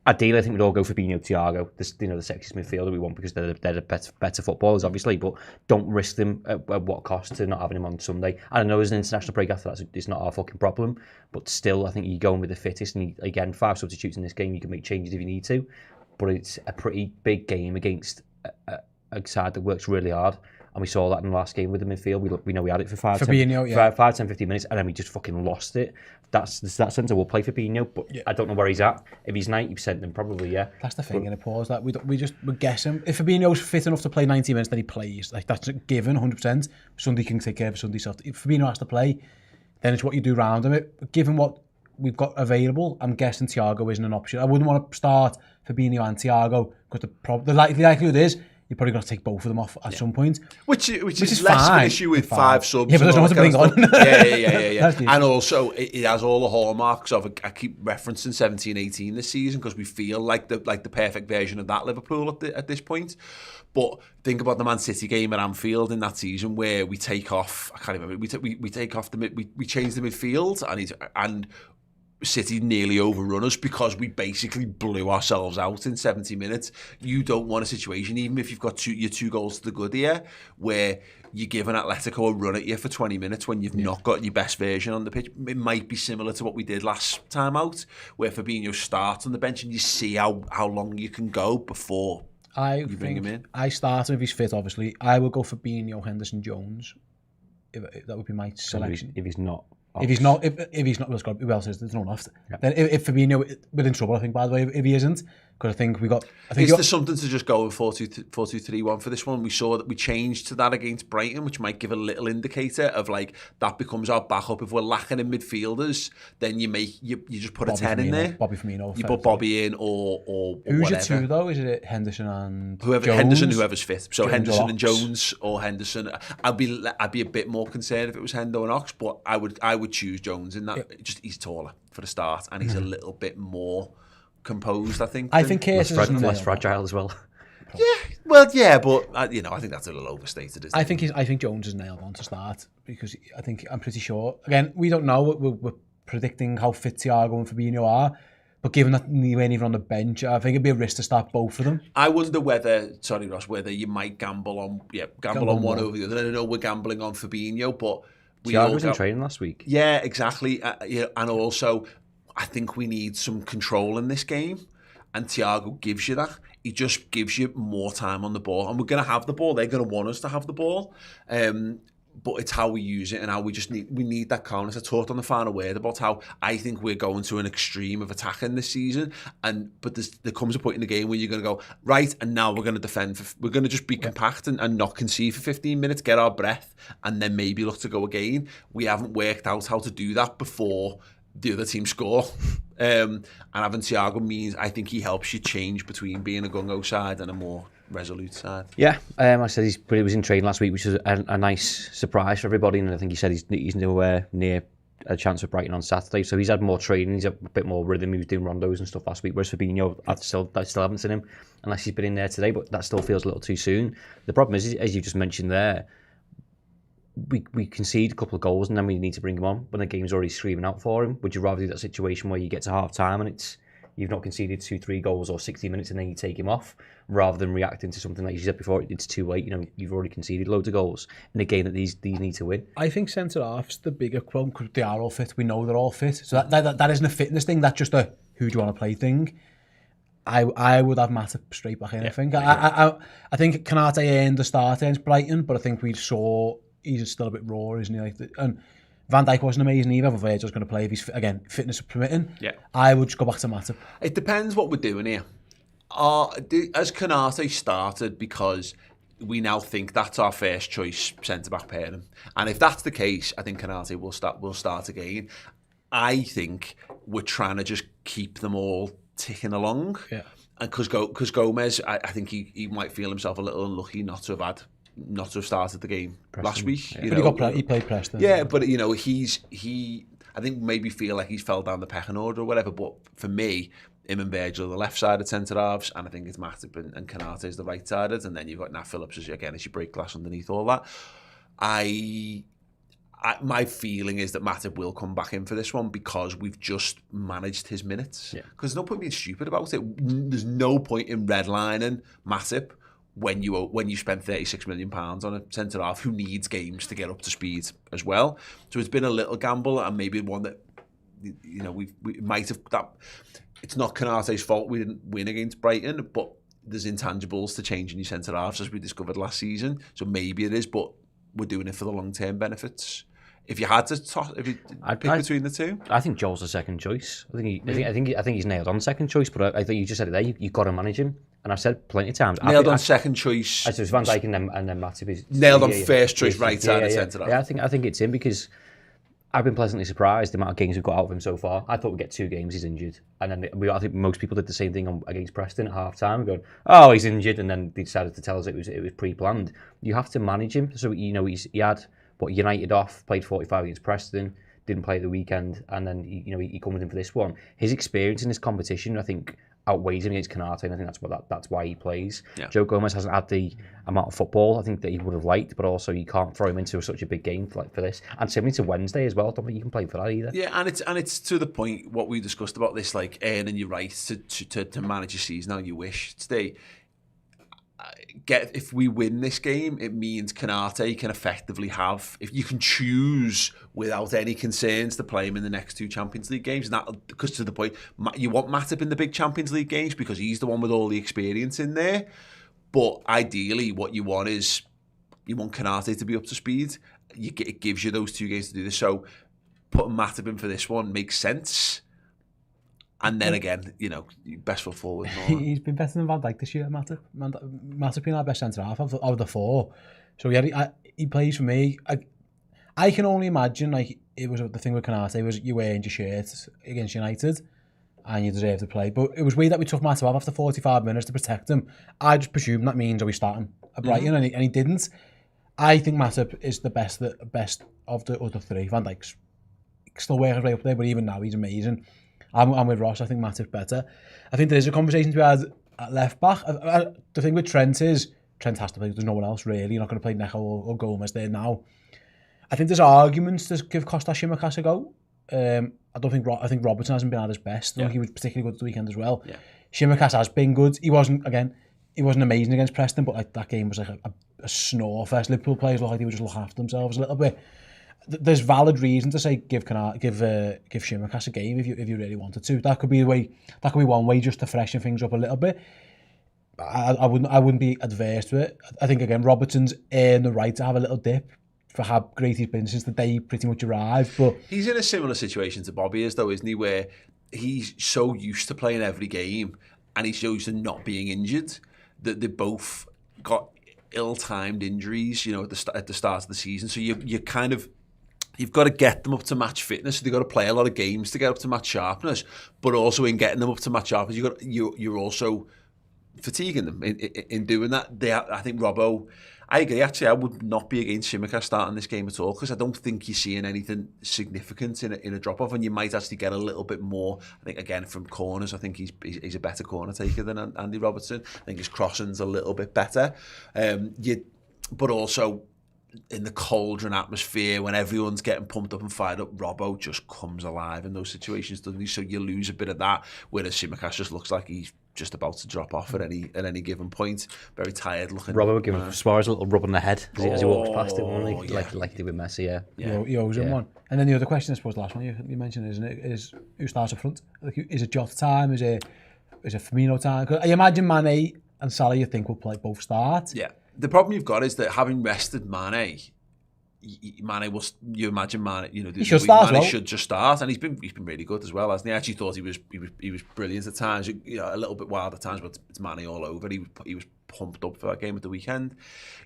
Ideally, I think we'd all go Fabinho, Thiago, the sexiest midfielder we want, because they're the better footballers, obviously, but don't risk them at what cost to not having him on Sunday. I know there's an international break after that, so it's not our fucking problem, but still, I think you're going with the fittest, and again, 5 substitutes in this game, you can make changes if you need to, but it's a pretty big game against a side that works really hard. And we saw that in the last game with the midfield. We know we had it for 5, 10, 15 minutes, and then we just fucking lost it. That's that sense. We'll play Fabinho, but I don't know where he's at. If he's 90%, then probably, yeah. That's the thing in a pause, that we're guessing. If Fabinho's fit enough to play 90 minutes, then he plays. Like, that's a given, 100%. Sunday can take care of Sunday stuff. If Fabinho has to play, then it's what you do round him. Given what we've got available, I'm guessing Thiago isn't an option. I wouldn't want to start Fabinho and Thiago, because the likelihood is you're probably going to take both of them off at some point. Which is less of an issue with 5 subs. Yeah, but there's no one to bring on. Yeah. And also, it has all the hallmarks of, I keep referencing 17-18 this season, because we feel like the perfect version of that Liverpool at this point. But think about the Man City game at Anfield in that season, where we take off, I can't remember, we take off we change the midfield, and City nearly overrun us because we basically blew ourselves out in 70 minutes. You don't want a situation, even if you've got your 2 goals to the good here, where you're giving Atletico a run at you for 20 minutes when you've not got your best version on the pitch. It might be similar to what we did last time out, where Fabinho starts on the bench and you see how long you can go before you bring him in. I start him if he's fit, obviously. I will go Fabinho, Henderson, Jones. If that would be my selection. If he's not, well, who else is there's no one left. Yeah. Then if Fabinho, we're in trouble, I think, by the way, if he isn't, because I think is there something to just go with 4-2-3-1 for this one? We saw that we changed to that against Brighton, which might give a little indicator of, like, that becomes our backup. If we're lacking in midfielders, then you just put Bobby a 10 Firmino, in there. Bobby Firmino. You put Bobby in or who's whatever. your 2 though? Is it Henderson and Jones? Henderson, whoever's fit. So Jones Henderson and Jones, or Henderson. I'd be a bit more concerned if it was Hendo and Ox, but I would choose Jones in that. Yeah. Just he's taller for the start, and he's a little bit more composed, I think. I think Curtis is less fragile as well. Yeah, but I think that's a little overstated. I think Jones is nailed on to start, because I'm pretty sure. Again, we don't know. We're predicting how fit Thiago and Fabinho are, but given that they weren't even on the bench, I think it'd be a risk to start both of them. I wonder whether you might gamble on one over the other. I don't know. We're gambling on Fabinho, but Thiago was in training last week. Yeah, exactly. And also, I think we need some control in this game, and Thiago gives you that. He just gives you more time on the ball, and we're going to have the ball. They're going to want us to have the ball, but it's how we use it, and how we need that calmness. I talked on the final word about how I think we're going to an extreme of attacking this season, but there comes a point in the game where you're going to go, right, and now we're going to defend. We're going to just be compact and not concede for 15 minutes, get our breath, and then maybe look to go again. We haven't worked out how to do that before the other team score. And having Thiago means, I think he helps you change between being a gung-ho side and a more resolute side. Yeah, I said he was in training last week, which is a nice surprise for everybody, and I think he said he's nowhere near a chance of Brighton on Saturday, so he's had more training, he's had a bit more rhythm, he was doing rondos and stuff last week, whereas Fabinho, I still haven't seen him, unless he's been in there today, but that still feels a little too soon. The problem is, as you just mentioned there, we concede a couple of goals and then we need to bring him on when the game's already screaming out for him. Would you rather do that situation where you get to half time and you've not conceded 2-3 goals or 60 minutes and then you take him off, rather than reacting to something like you said before, it's too late, you've already conceded loads of goals in a game that these need to win? I think centre-half's the bigger problem, because they are all fit, we know they're all fit, so that isn't a fitness thing, that's just a who do you want to play thing. I would have Matip straight back in, I think. I think Konate earned the start against Brighton, but I think we saw he's still a bit raw, isn't he? And Van Dijk wasn't amazing either. Virgil's going to play if he's, again, fitness permitting. Yeah. I would just go back to Matip. It depends what we're doing here. Has Konate started because we now think that's our first choice centre-back pairing? And if that's the case, I think Konate will start again. I think we're trying to just keep them all ticking along. Yeah. And because Gomez, I think he might feel himself a little unlucky not to have had not to have started the game last week. Yeah. But he played Preston. Yeah, but you know, I think maybe feel like he's fell down the pecking order or whatever. But for me, him and Virgil are the left-sided centre-halves, and I think it's Matip and Konate is the right-sided, and then you've got Nat Phillips as your break glass underneath all that. My feeling is that Matip will come back in for this one because we've just managed his minutes. Because there's no point being stupid about it. There's no point in redlining Matip when you spend £36 million on a centre half who needs games to get up to speed as well. So it's been a little gamble, and maybe one that we might have that. It's not Konate's fault we didn't win against Brighton, but there's intangibles to changing your centre halves as we discovered last season. So maybe it is, but we're doing it for the long term benefits. If you had to pick between the two, I think Joel's the second choice. I think he's nailed on second choice. But I think you just said it there. You've got to manage him, and I've said plenty of times. Nailed on second choice. I said Van Dijk and then Matip is nailed on first choice right side centre half. Yeah, I think it's him because I've been pleasantly surprised the amount of games we've got out of him so far. I thought we'd get 2 games. He's injured, and then I think most people did the same thing against Preston at half time, going, "Oh, he's injured," and then they decided to tell us it was pre-planned. You have to manage him. So he had. But United off, played 45 against Preston, didn't play at the weekend, and then he comes in for this one. His experience in this competition, I think, outweighs him against Konate, and I think that's why he plays. Yeah. Joe Gomez hasn't had the amount of football I think that he would have liked, but also you can't throw him into such a big game for this. And similarly to Wednesday as well, I don't think you can play for that either. Yeah, and it's to the point what we discussed about this, like earning your right to manage your season how you wish. Today, if we win this game, it means Konate can effectively have, if you can choose without any concerns to play him in the next 2 Champions League games, and that because to the point you want Matip in the big Champions League games because he's the one with all the experience in there. But ideally, what you want is Konate to be up to speed. It gives you those 2 games to do this. So putting Matip in for this one makes sense. And then again, best foot forward. He's been better than Van Dijk this year, Matip. Matip been our best centre-half of the 4. So he plays for me. I can only imagine, it was the thing with Konate was you earned your shirt against United and you deserve to play. But it was weird that we took Matip off after 45 minutes to protect him. I just presume that means he's starting at Brighton, and he didn't. I think Matip is the best of the other 3. Van Dijk's still working his way up there, but even now he's amazing. I'm with Ross. I think Matip's better. I think there's a conversation to be had at left back. The thing with Trent is Trent has to play. There's no one else really. You're not going to play Neco or Gomez there now. I think there's arguments to give Kostas Tsimikas a go. I think Robertson hasn't been at his best. I think he was particularly good at the weekend as well. Yeah. Tsimikas has been good. He wasn't amazing against Preston, but that game was like a snore fest. Liverpool players looked like they were just looking after themselves a little bit. There's valid reason to say give Tsimikas a game if you really wanted to. That could be one way just to freshen things up a little bit. I wouldn't be adverse to it. I think again Robertson's earned the right to have a little dip for how great he's been since the day he pretty much arrived. But he's in a similar situation to Bobby is though, isn't he? Where he's so used to playing every game and he's so used to not being injured that they both got ill-timed injuries, at the start of the season. So you've got to get them up to match fitness. So they've got to play a lot of games to get up to match sharpness. But also in getting them up to match sharpness, you're also fatiguing them in doing that. I think Robbo, I agree. Actually, I would not be against Tsimikas starting this game at all because I don't think you're seeing anything significant in a drop off, and you might actually get a little bit more. I think again from corners, I think he's a better corner taker than Andy Robertson. I think his crossing's a little bit better. But also, in the cauldron atmosphere when everyone's getting pumped up and fired up, Robbo just comes alive in those situations, doesn't he? So you lose a bit of that, whereas Tsimikas just looks like he's just about to drop off at any given point. Very tired looking. Robbo would give him Suarez a little rub on the head as he walks past him, like he did with Messi. He owes him one. And then the other question, I suppose, the last one you mentioned, isn't it, is who starts up front? Is it Jota time? Is it Firmino time? Because I imagine Mane and Salah, you think, will both start. Yeah. The problem you've got is that having rested Mane will. You imagine Mane. He should start. Mane should just start, and he's been really good as well, hasn't he? I actually thought he was brilliant at times. A little bit wild at times, but it's Mane all over. He was pumped up for that game at the weekend.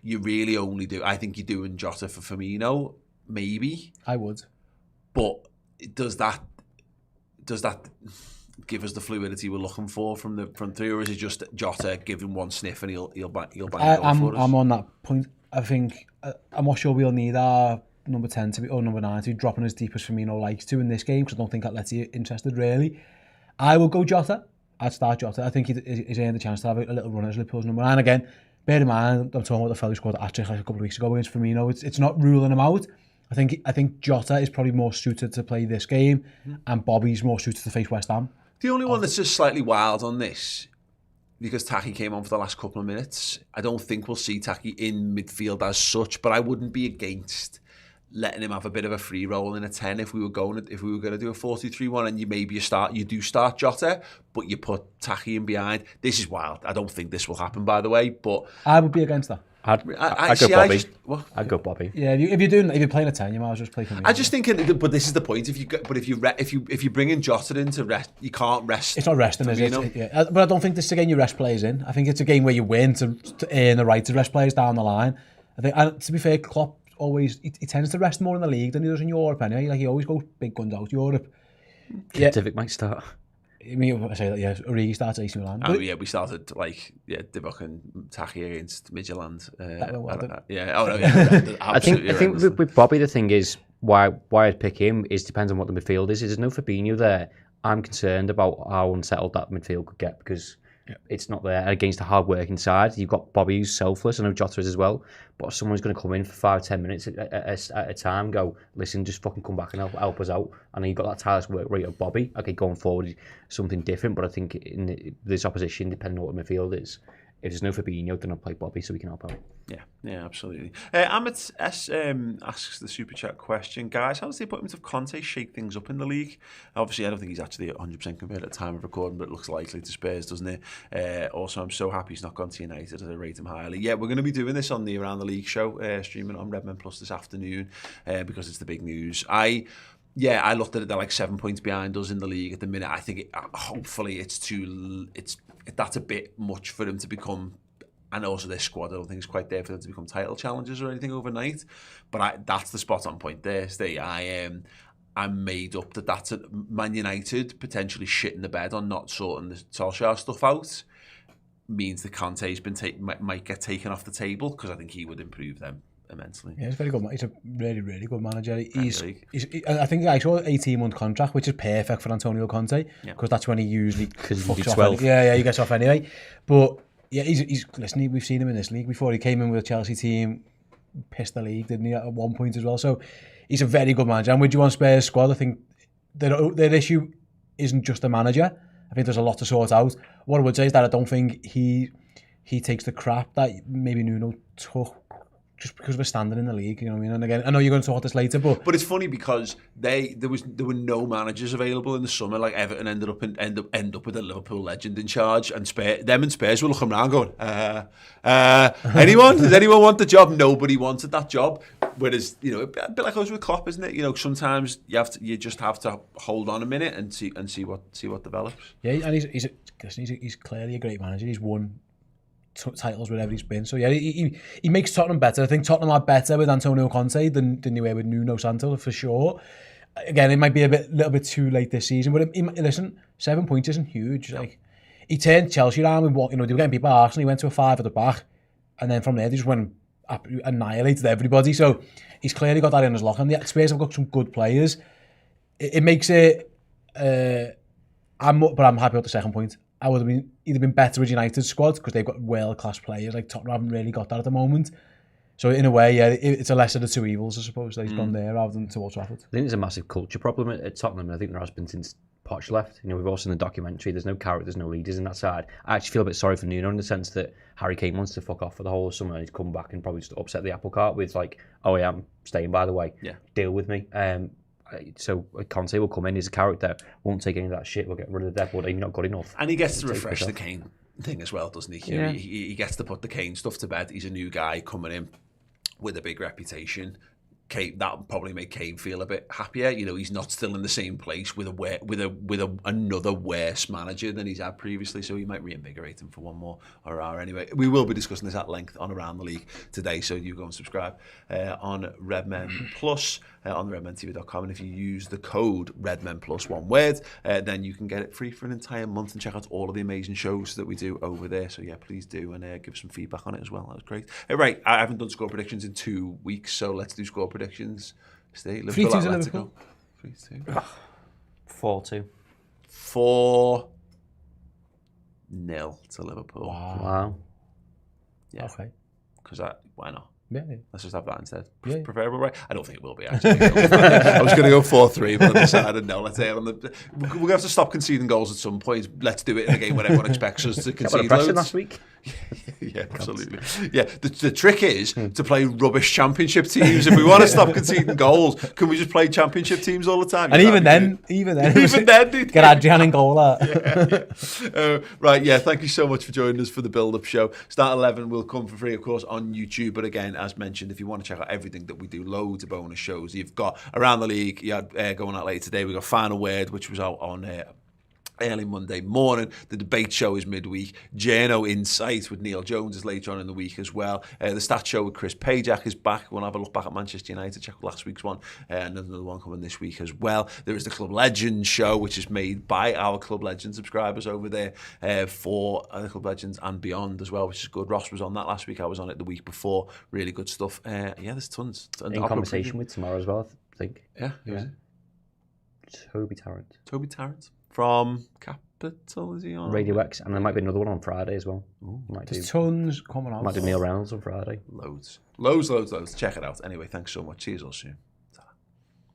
You really only do. I think you're doing Jota for Firmino, maybe. I would, but does that give us the fluidity we're looking for from the front three, or is it just Jota giving one sniff and he'll bang it off for us? I'm on that point. I think I'm not sure we'll need our number 10 to be, or number 9 to be dropping as deep as Firmino likes to in this game, because I don't think Atleti are interested really. I will go Jota. I'd start Jota. I think he's earned the chance to have a little run as Liverpool's number 9. Again, bear in mind, I'm talking about the fellow who scored hat-trick like a couple of weeks ago against Firmino. It's not ruling him out. I think Jota is probably more suited to play this game, and Bobby's more suited to face West Ham. The only one that's just slightly wild on this, because Taki came on for the last couple of minutes, I don't think we'll see Taki in midfield as such, but I wouldn't be against letting him have a bit of a free roll in a 10 if we were going to do a 4-2-3-1, and you do start Jota, but you put Taki in behind. This is wild. I don't think this will happen, by the way, but I would be against that. I'd go Bobby. I'd go Bobby. Yeah, if you're playing a 10, you might as well just play for me. I just think, but this is the point. If you bring in Jota in to rest, you can't rest. It's not resting, is it? Yeah. But I don't think this is a game you rest players in. I think it's a game where you win to earn the right to rest players down the line. I think, and to be fair, Klopp always he tends to rest more in the league than he does in Europe. Anyway, like he always goes big guns out Europe. Divock might start. I mean, I say that, yeah. Origi starts AC Milan. Oh yeah, we started Divock and Taki against Midtjylland. I think with Bobby, the thing is why I'd pick him is depends on what the midfield is. There's no Fabinho there. I'm concerned about how unsettled that midfield could get, because it's not there against a hard-working side. You've got Bobby who's selfless. I know Jota is as well, but if someone's going to come in for 5-10 minutes at a time, go, listen, just fucking come back and help us out. And you've got that tireless work rate of Bobby. Okay, going forward, something different, but I think in this opposition, depending on what the midfield is, if there's no Fabinho, then I'll play Bobby so we can help out. Yeah, absolutely. Amit S asks the super chat question, guys, how does the appointment of Conte shake things up in the league? Obviously, I don't think he's actually 100% compared at the time of recording, but it looks likely to Spurs, doesn't it? Also, I'm so happy he's not gone to United, as I rate him highly. Yeah, we're going to be doing this on the Around the League show, streaming on Redmen Plus this afternoon, because it's the big news. I looked at it, they're like 7 points behind us in the league at the minute. I think hopefully that's a bit much for them to become, and also this squad, I don't think it's quite there for them to become title challengers or anything overnight. But that's the spot on point there, Ste. I'm made up that's Man United potentially shitting the bed on not sorting the Solskjaer stuff out. Means that Conte's might get taken off the table, because I think he would improve them immensely. Yeah, he's very good. He's a really, really good manager. I think I saw an 18-month contract, which is perfect for Antonio Conte, because that's when he usually fucks off. 12. He gets off anyway. But yeah, he's listen, we've seen him in this league before. He came in with a Chelsea team, pissed the league, didn't he, at one point as well? So he's a very good manager. And with you on Spurs' squad, I think their issue isn't just the manager. I think there's a lot to sort out. What I would say is that I don't think he takes the crap that maybe Nuno took just because of a standing in the league, you know what I mean? And again, I know you're going to talk about this later, but it's funny because there were no managers available in the summer. Like Everton end up with a Liverpool legend in charge, and Spurs were looking around going, anyone? Does anyone want the job? Nobody wanted that job. Whereas, a bit like us with Klopp, isn't it? Sometimes you just have to hold on a minute and see what develops. Yeah, and he's clearly a great manager. He's won titles wherever he's been. So yeah, he makes Tottenham better. I think Tottenham are better with Antonio Conte than they were with Nuno Santo, for sure. Again, it might be a little bit too late this season, but listen, 7 points isn't huge. Like, he turned Chelsea around with they were getting people at Arsenal. He went to a 5 at the back, and then from there they just went annihilated everybody. So he's clearly got that in his locker. And the Spurs have got some good players. It makes it. But I'm happy with the second point. I would have either been better with United's squad, because they've got world-class players. Like Tottenham haven't really got that at the moment. So in a way, yeah, it's a lesser of the two evils, I suppose, that he's gone there rather than to Old Trafford. I think there's a massive culture problem at Tottenham, and I think there has been since Poch left. We've all seen the documentary. There's no characters, no leaders in that side. I actually feel a bit sorry for Nuno in the sense that Harry Kane wants to fuck off for the whole summer, and he's come back and probably just upset the apple cart with like, oh yeah, I'm staying, by the way. Yeah. Deal with me. So Conte will come in, he's a character, won't take any of that shit, we'll get rid of the devil, you're not good enough. And he gets to refresh the Kane thing as well, doesn't he? Yeah. He gets to put the Kane stuff to bed. He's a new guy coming in with a big reputation. Kane, that would probably make Kane feel a bit happier. He's not still in the same place with another worse manager than he's had previously, so he might reinvigorate him for one more hurrah. Anyway, we will be discussing this at length on Around the League today, so you go and subscribe on Redmen Plus. on redmentv.com, and if you use the code Redmen plus one word, then you can get it free for an entire month and check out all of the amazing shows that we do over there. So yeah, please do, and give some feedback on it as well. That was great. Right, I haven't done score predictions in 2 weeks, so let's do score predictions. Stay Liverpool, 3-2 to Liverpool. 3-2. 4-2. 4-0 to Liverpool. Wow. Yeah. Okay. Because why not? Yeah. Let's just have that instead. Yeah. Preferable, right? I don't think it will be, actually. I was going to go 4-3, but I decided no, let's err on the... We're going to have to stop conceding goals at some point. Let's do it in a game when everyone expects us to concede loads. Last week? Yeah, absolutely. Yeah, the trick is to play rubbish championship teams. If we want to stop conceding goals, can we just play championship teams all the time? And even then, get Adrian and goal out. Right, yeah, thank you so much for joining us for the build-up show. Start 11 will come for free, of course, on YouTube. But again, as mentioned, if you want to check out everything that we do, loads of bonus shows. You've got Around the League, you had going out later today. We've got Final Word, which was out on early Monday morning. The debate show is midweek. Journo Insight with Neil Jones is later on in the week as well. The stat show with Chris Pajak is back. We'll have a look back at Manchester United, check out last week's one, and another one coming this week as well. There is the Club Legends show, which is made by our Club Legends subscribers over there for the Club Legends and beyond as well, which is good. Ross was on that last week. I was on it the week before. Really good stuff. Yeah, there's tons. In conversation with tomorrow as well, I think. Yeah. Who is it? Toby Tarrant. Toby Tarrant. From Capital, is he on? Radio X, and there might be another one on Friday as well. There's tons coming out. Might do Neil Reynolds on Friday. Loads. Check it out. Anyway, thanks so much. See you all soon.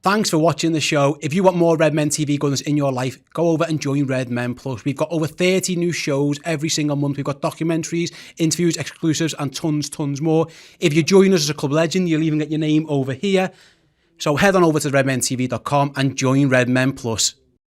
Thanks for watching the show. If you want more Redmen TV goodness in your life, go over and join Redmen Plus. We've got over 30 new shows every single month. We've got documentaries, interviews, exclusives, and tons more. If you join us as a club legend, you'll even get your name over here. So head on over to redmentv.com and join Redmen Plus.